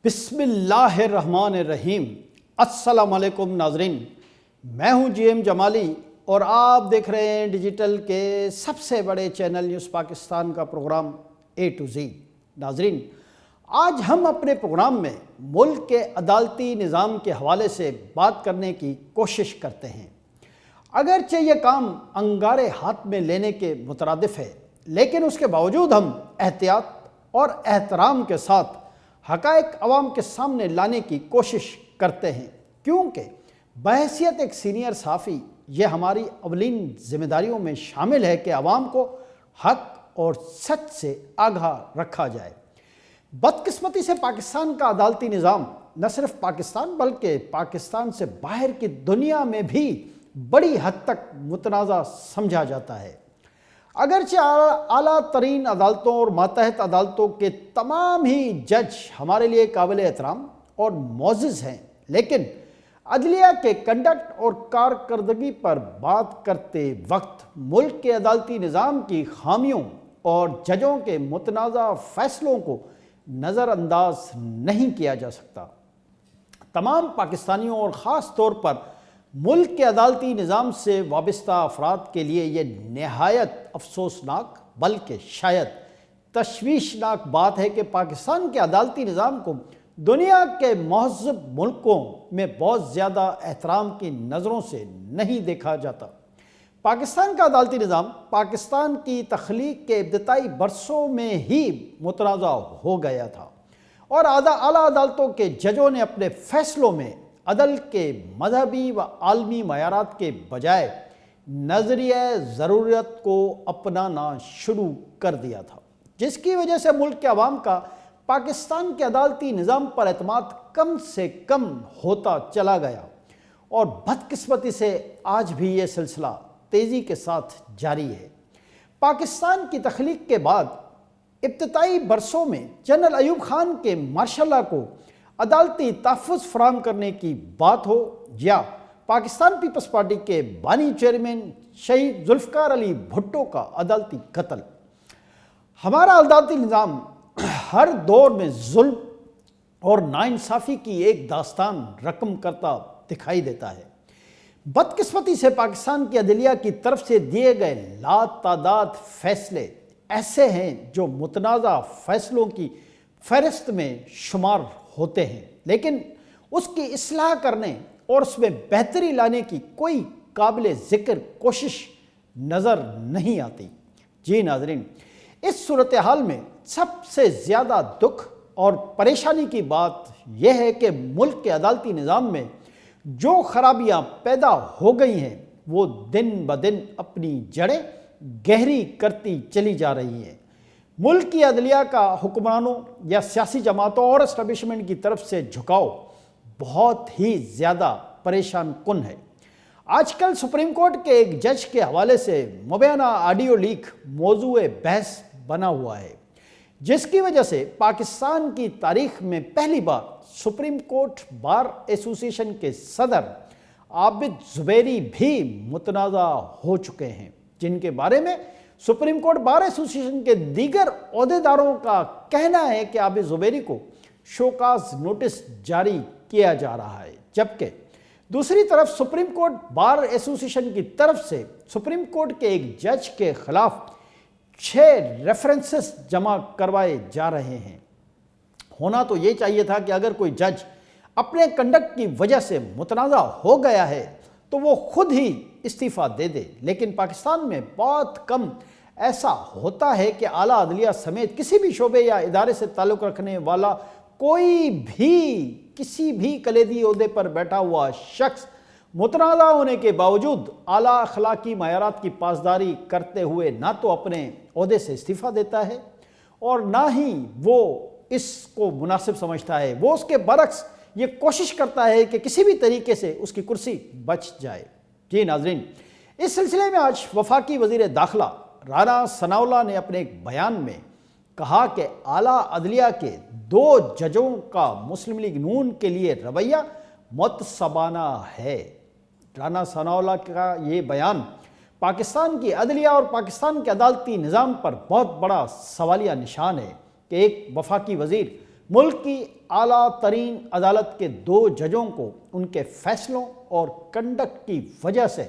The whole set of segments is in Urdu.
بسم اللہ الرحمن الرحیم۔ السلام علیکم ناظرین، میں ہوں جی ایم جمالی اور آپ دیکھ رہے ہیں ڈیجیٹل کے سب سے بڑے چینل نیوز پاکستان کا پروگرام اے ٹو زی۔ ناظرین، آج ہم اپنے پروگرام میں ملک کے عدالتی نظام کے حوالے سے بات کرنے کی کوشش کرتے ہیں۔ اگرچہ یہ کام انگارے ہاتھ میں لینے کے مترادف ہے، لیکن اس کے باوجود ہم احتیاط اور احترام کے ساتھ حقائق عوام کے سامنے لانے کی کوشش کرتے ہیں، کیونکہ بحیثیت ایک سینئر صحافی یہ ہماری اولین ذمہ داریوں میں شامل ہے کہ عوام کو حق اور سچ سے آگاہ رکھا جائے۔ بدقسمتی سے پاکستان کا عدالتی نظام نہ صرف پاکستان بلکہ پاکستان سے باہر کی دنیا میں بھی بڑی حد تک متنازع سمجھا جاتا ہے۔ اگرچہ اعلیٰ ترین عدالتوں اور ماتحت عدالتوں کے تمام ہی جج ہمارے لیے قابل احترام اور معزز ہیں، لیکن عدلیہ کے کنڈکٹ اور کارکردگی پر بات کرتے وقت ملک کے عدالتی نظام کی خامیوں اور ججوں کے متنازع فیصلوں کو نظر انداز نہیں کیا جا سکتا۔ تمام پاکستانیوں اور خاص طور پر ملک کے عدالتی نظام سے وابستہ افراد کے لیے یہ نہایت افسوسناک بلکہ شاید تشویشناک بات ہے کہ پاکستان کے عدالتی نظام کو دنیا کے مہذب ملکوں میں بہت زیادہ احترام کی نظروں سے نہیں دیکھا جاتا۔ پاکستان کا عدالتی نظام پاکستان کی تخلیق کے ابتدائی برسوں میں ہی متنازع ہو گیا تھا، اور اعلیٰ عدالتوں کے ججوں نے اپنے فیصلوں میں عدل کے مذہبی و عالمی معیارات کے بجائے نظریہ ضرورت کو اپنانا شروع کر دیا تھا، جس کی وجہ سے ملک کے عوام کا پاکستان کے عدالتی نظام پر اعتماد کم سے کم ہوتا چلا گیا، اور بدقسمتی سے آج بھی یہ سلسلہ تیزی کے ساتھ جاری ہے۔ پاکستان کی تخلیق کے بعد ابتدائی برسوں میں جنرل ایوب خان کے مارشل لاء کو عدالتی تحفظ فراہم کرنے کی بات ہو، یا پاکستان پیپلز پارٹی کے بانی چیئرمین شہید ذوالفقار علی بھٹو کا عدالتی قتل، ہمارا عدالتی نظام ہر دور میں ظلم اور ناانصافی کی ایک داستان رقم کرتا دکھائی دیتا ہے۔ بدقسمتی سے پاکستان کی عدلیہ کی طرف سے دیے گئے لاتعداد فیصلے ایسے ہیں جو متنازع فیصلوں کی فہرست میں شمار ہوتے ہیں، لیکن اس کی اصلاح کرنے اور اس میں بہتری لانے کی کوئی قابل ذکر کوشش نظر نہیں آتی۔ جی ناظرین، اس صورتحال میں سب سے زیادہ دکھ اور پریشانی کی بات یہ ہے کہ ملک کے عدالتی نظام میں جو خرابیاں پیدا ہو گئی ہیں وہ دن بدن اپنی جڑیں گہری کرتی چلی جا رہی ہیں۔ ملک کی عدلیہ کا حکمرانوں یا سیاسی جماعتوں اور اسٹیبلشمنٹ کی طرف سے جھکاؤ بہت ہی زیادہ پریشان کن ہے۔ آج کل سپریم کورٹ کے ایک جج کے حوالے سے مبینہ آڈیو لیک موضوع بحث بنا ہوا ہے، جس کی وجہ سے پاکستان کی تاریخ میں پہلی بار سپریم کورٹ بار ایسوسی ایشن کے صدر عابد زبیری بھی متنازع ہو چکے ہیں، جن کے بارے میں سپریم کورٹ بار ایسوسی ایشن کے دیگر عہدیداروں کا کہنا ہے کہ عابد زبیری کو شوکاز نوٹس جاری کیا جا رہا ہے، جبکہ دوسری طرف سپریم کورٹ بار ایسوسی ایشن کی طرف سے سپریم کورٹ کے ایک جج کے خلاف 6 ریفرنسز جمع کروائے جا رہے ہیں۔ ہونا تو یہ چاہیے تھا کہ اگر کوئی جج اپنے کنڈکٹ کی وجہ سے متنازع ہو گیا ہے تو وہ خود ہی استعفیٰ دے دے، لیکن پاکستان میں بہت کم ایسا ہوتا ہے کہ اعلیٰ عدلیہ سمیت کسی بھی شعبے یا ادارے سے تعلق رکھنے والا کوئی بھی کسی بھی کلیدی عہدے پر بیٹھا ہوا شخص متنازع ہونے کے باوجود اعلیٰ اخلاقی معیارات کی پاسداری کرتے ہوئے نہ تو اپنے عہدے سے استعفیٰ دیتا ہے اور نہ ہی وہ اس کو مناسب سمجھتا ہے، وہ اس کے برعکس یہ کوشش کرتا ہے کہ کسی بھی طریقے سے اس کی کرسی بچ جائے۔ جی ناظرین، اس سلسلے میں آج وفاقی وزیر داخلہ رانا ثناء اللہ نے اپنے ایک بیان میں کہا کہ اعلیٰ عدلیہ کے 2 ججوں کا مسلم لیگ نون کے لیے رویہ متعصبانہ ہے۔ رانا ثناء اللہ کا یہ بیان پاکستان کی عدلیہ اور پاکستان کے عدالتی نظام پر بہت بڑا سوالیہ نشان ہے کہ ایک وفاقی وزیر ملک کی اعلیٰ ترین عدالت کے 2 ججوں کو ان کے فیصلوں اور کنڈکٹ کی وجہ سے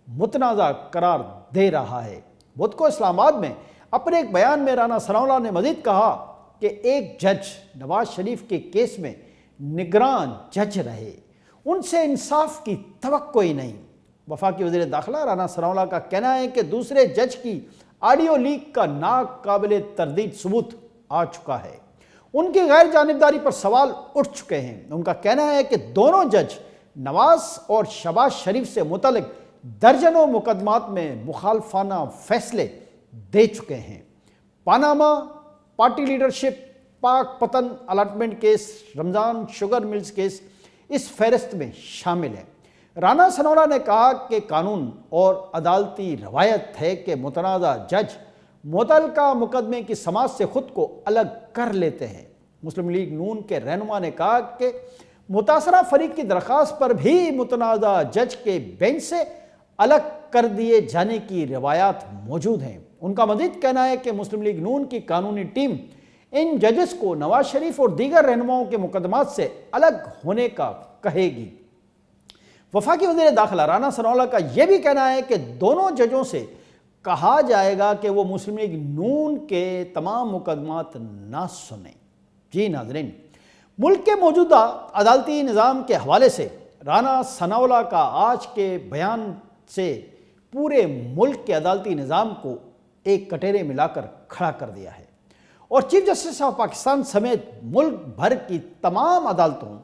متنازع قرار دے رہا ہے۔ بدھ کو اسلام آباد میں اپنے ایک بیان میں رانا ثناءاللہ نے مزید کہا کہ ایک جج نواز شریف کے کیس میں نگران جج رہے، ان سے انصاف کی توقع ہی نہیں۔ وفاقی وزیر داخلہ رانا ثناءاللہ کا کہنا ہے کہ دوسرے جج کی آڈیو لیک کا ناقابل تردید ثبوت آ چکا ہے، ان کی غیر جانبداری پر سوال اٹھ چکے ہیں۔ ان کا کہنا ہے کہ دونوں جج نواز اور شہباز شریف سے متعلق درجنوں مقدمات میں مخالفانہ فیصلے دے چکے ہیں۔ پاناما پارٹی لیڈرشپ، پاک پتن الاٹمنٹ کیس، رمضان شوگر ملز کیس اس فہرست میں شامل ہے۔ رانا ثناءاللہ نے کہا کہ قانون اور عدالتی روایت ہے کہ متنازع جج متعلقہ مقدمے کی سماعت سے خود کو الگ کر لیتے ہیں۔ مسلم لیگ نون کے رہنما نے کہا کہ متاثرہ فریق کی درخواست پر بھی متنازع جج کے بینچ سے الگ کر دیے جانے کی روایات موجود ہیں۔ ان کا مزید کہنا ہے کہ مسلم لیگ نون کی قانونی ٹیم ان ججز کو نواز شریف اور دیگر رہنماؤں کے مقدمات سے الگ ہونے کا کہے گی۔ وفاقی وزیر داخلہ رانا ثناءاللہ کا یہ بھی کہنا ہے کہ دونوں ججوں سے کہا جائے گا کہ وہ مسلم لیگ نون کے تمام مقدمات نہ سنیں۔ جی ناظرین، ملک کے موجودہ عدالتی نظام کے حوالے سے رانا ثناءاللہ کا آج کے بیان سے پورے ملک کے عدالتی نظام کو ایک کٹہرے میں لا کر کھڑا کر دیا ہے، اور چیف جسٹس آف پاکستان سمیت ملک بھر کی تمام عدالتوں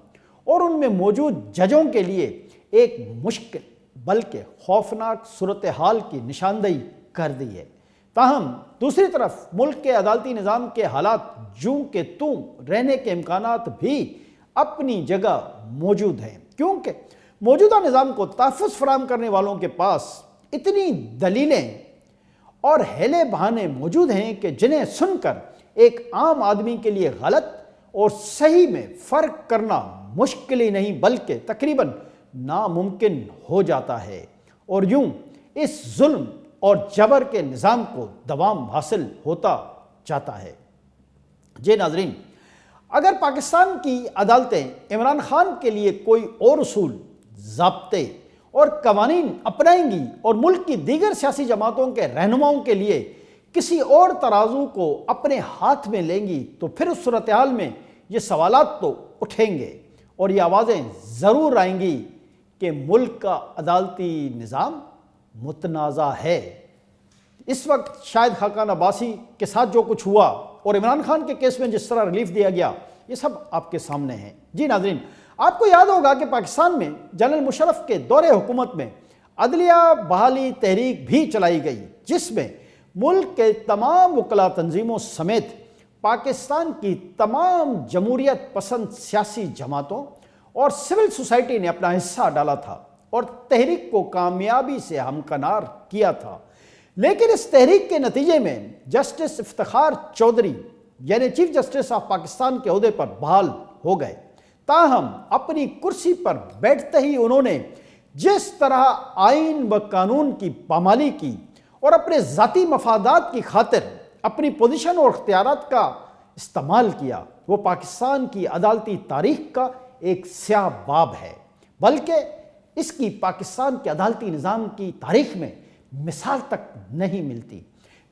اور ان میں موجود ججوں کے لیے ایک مشکل بلکہ خوفناک صورتحال کی نشاندہی کر دی ہے۔ تاہم دوسری طرف ملک کے عدالتی نظام کے حالات جوں کے توں رہنے کے امکانات بھی اپنی جگہ موجود ہیں، کیونکہ موجودہ نظام کو تحفظ فراہم کرنے والوں کے پاس اتنی دلیلیں اور ہیلے بہانے موجود ہیں کہ جنہیں سن کر ایک عام آدمی کے لیے غلط اور صحیح میں فرق کرنا مشکل ہی نہیں بلکہ تقریباً ناممکن ہو جاتا ہے، اور یوں اس ظلم اور جبر کے نظام کو دوام حاصل ہوتا جاتا ہے۔ جی ناظرین، اگر پاکستان کی عدالتیں عمران خان کے لیے کوئی اور اصول، ضابطے اور قوانین اپنائیں گی اور ملک کی دیگر سیاسی جماعتوں کے رہنماؤں کے لیے کسی اور ترازو کو اپنے ہاتھ میں لیں گی تو پھر اس صورتحال میں یہ سوالات تو اٹھیں گے اور یہ آوازیں ضرور آئیں گی کہ ملک کا عدالتی نظام متنازع ہے۔ اس وقت شاہد خاقان عباسی کے ساتھ جو کچھ ہوا اور عمران خان کے کیس میں جس طرح ریلیف دیا گیا، یہ سب آپ کے سامنے ہیں۔ جی ناظرین، آپ کو یاد ہوگا کہ پاکستان میں جنرل مشرف کے دور حکومت میں عدلیہ بحالی تحریک بھی چلائی گئی، جس میں ملک کے تمام وکلا تنظیموں سمیت پاکستان کی تمام جمہوریت پسند سیاسی جماعتوں اور سول سوسائٹی نے اپنا حصہ ڈالا تھا اور تحریک کو کامیابی سے ہمکنار کیا تھا۔ لیکن اس تحریک کے نتیجے میں جسٹس افتخار چودھری یعنی چیف جسٹس آف پاکستان کے عہدے پر بحال ہو گئے۔ تاہم اپنی کرسی پر بیٹھتے ہی انہوں نے جس طرح آئین و قانون کی پامالی کی اور اپنے ذاتی مفادات کی خاطر اپنی پوزیشن اور اختیارات کا استعمال کیا، وہ پاکستان کی عدالتی تاریخ کا ایک سیاہ باب ہے، بلکہ اس کی پاکستان کے عدالتی نظام کی تاریخ میں مثال تک نہیں ملتی۔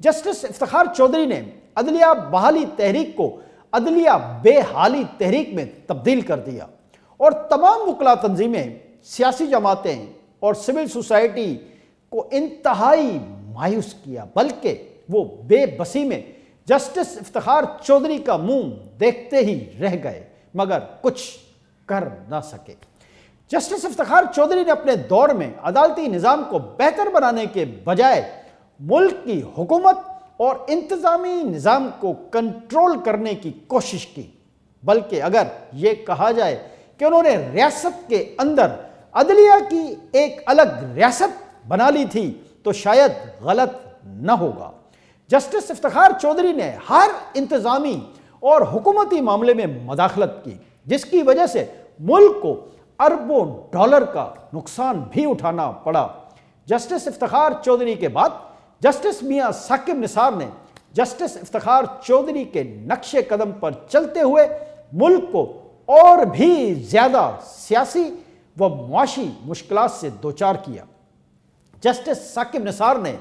جسٹس افتخار چودھری نے عدلیہ بحالی تحریک کو عدلیہ بے حالی تحریک میں تبدیل کر دیا اور تمام وکلا تنظیمیں، سیاسی جماعتیں اور سول سوسائٹی کو انتہائی مایوس کیا، بلکہ وہ بے بسی میں جسٹس افتخار چودھری کا منہ دیکھتے ہی رہ گئے مگر کچھ کر نہ سکے۔ جسٹس افتخار چودھری نے اپنے دور میں عدالتی نظام کو بہتر بنانے کے بجائے ملک کی حکومت اور انتظامی نظام کو کنٹرول کرنے کی کوشش کی، بلکہ اگر یہ کہا جائے کہ انہوں نے ریاست کے اندر عدلیہ کی ایک الگ ریاست بنا لی تھی تو شاید غلط نہ ہوگا۔ جسٹس افتخار چودھری نے ہر انتظامی اور حکومتی معاملے میں مداخلت کی، جس کی وجہ سے ملک کو اربوں ڈالر کا نقصان بھی اٹھانا پڑا۔ جسٹس افتخار چودھری کے بعد جسٹس میاں ثاقب نثار نے جسٹس افتخار چودھری کے نقش قدم پر چلتے ہوئے ملک کو اور بھی زیادہ سیاسی و معاشی مشکلات سے دوچار کیا۔ جسٹس ثاقب نثار نے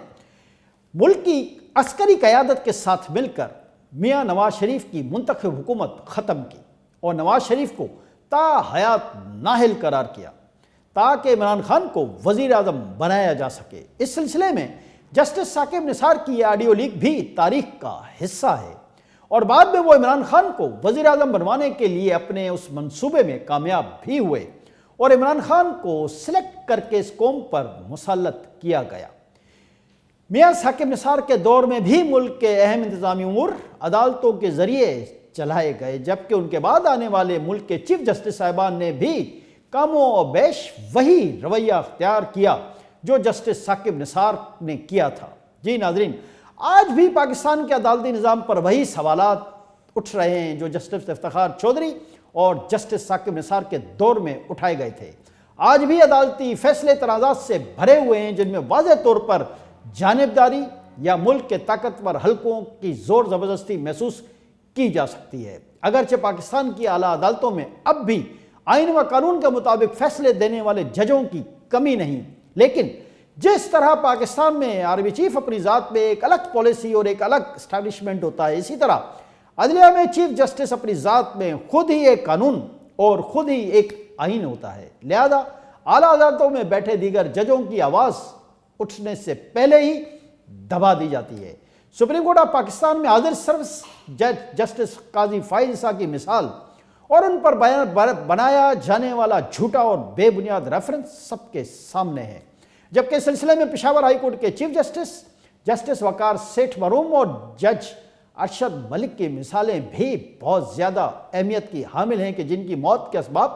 ملک کی عسکری قیادت کے ساتھ مل کر میاں نواز شریف کی منتخب حکومت ختم کی اور نواز شریف کو تا حیات نااہل قرار کیا تاکہ عمران خان کو وزیر اعظم بنایا جا سکے۔ اس سلسلے میں جسٹس ثاقب نثار کی یہ آڈیو لیک بھی تاریخ کا حصہ ہے اور بعد میں وہ عمران خان کو وزیر اعظم بنوانے کے لیے اپنے اس منصوبے میں کامیاب بھی ہوئے اور عمران خان کو سلیکٹ کر کے اس قوم پر مسلط کیا گیا۔ میاں ثاقب نثار کے دور میں بھی ملک کے اہم انتظامی امور عدالتوں کے ذریعے چلائے گئے، جبکہ ان کے بعد آنے والے ملک کے چیف جسٹس صاحبان نے بھی کم و بیش وہی رویہ اختیار کیا جو جسٹس ثاقب نثار نے کیا تھا۔ جی ناظرین، آج بھی پاکستان کے عدالتی نظام پر وہی سوالات اٹھ رہے ہیں جو جسٹس افتخار چودھری اور جسٹس ثاقب نثار کے دور میں اٹھائے گئے تھے۔ آج بھی عدالتی فیصلے تنازعات سے بھرے ہوئے ہیں جن میں واضح طور پر جانبداری یا ملک کے طاقتور حلقوں کی زور زبردستی محسوس کی جا سکتی ہے۔ اگرچہ پاکستان کی اعلیٰ عدالتوں میں اب بھی آئین و قانون کے مطابق فیصلے دینے والے ججوں کی کمی نہیں، لیکن جس طرح پاکستان میں آرمی چیف اپنی ذات میں ایک الگ پالیسی اور ایک الگ اسٹیبلشمنٹ ہوتا ہے، اسی طرح عدلیہ میں چیف جسٹس اپنی ذات میں خود ہی ایک قانون اور خود ہی ایک آئین ہوتا ہے۔ لہذا اعلیٰ عدالتوں میں بیٹھے دیگر ججوں کی آواز اٹھنے سے پہلے ہی دبا دی جاتی ہے۔ سپریم کورٹ آف پاکستان میں حاضر سروس جج جسٹس قاضی فائز عیسیٰ کی مثال اور ان پر بنایا جانے والا جھوٹا اور بے بنیاد ریفرنس سب کے سامنے ہے، جبکہ اس سلسلے میں پشاور ہائی کورٹ کے چیف جسٹس وقار سیٹھ مرحوم اور جج ارشد ملک کی مثالیں بھی بہت زیادہ اہمیت کی حامل ہیں کہ جن کی موت کے اسباب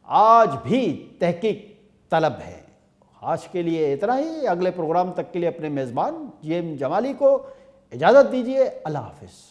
آج بھی تحقیق طلب ہے۔ آج کے لیے اتنا ہی، اگلے پروگرام تک کے لیے اپنے میزبان جی ایم جمالی کو اجازت دیجیے۔ اللہ حافظ۔